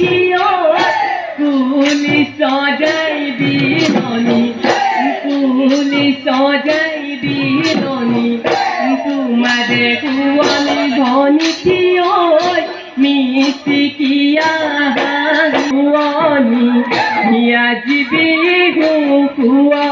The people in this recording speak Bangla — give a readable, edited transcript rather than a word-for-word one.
কিয় কুলি সজাই বিলনি কুলি সজাই বিলনি তোমারে কুয়ালি ধনি কিয় মিষ্টি কিয়া কুয়ানি হিয়া জীবি কুয়া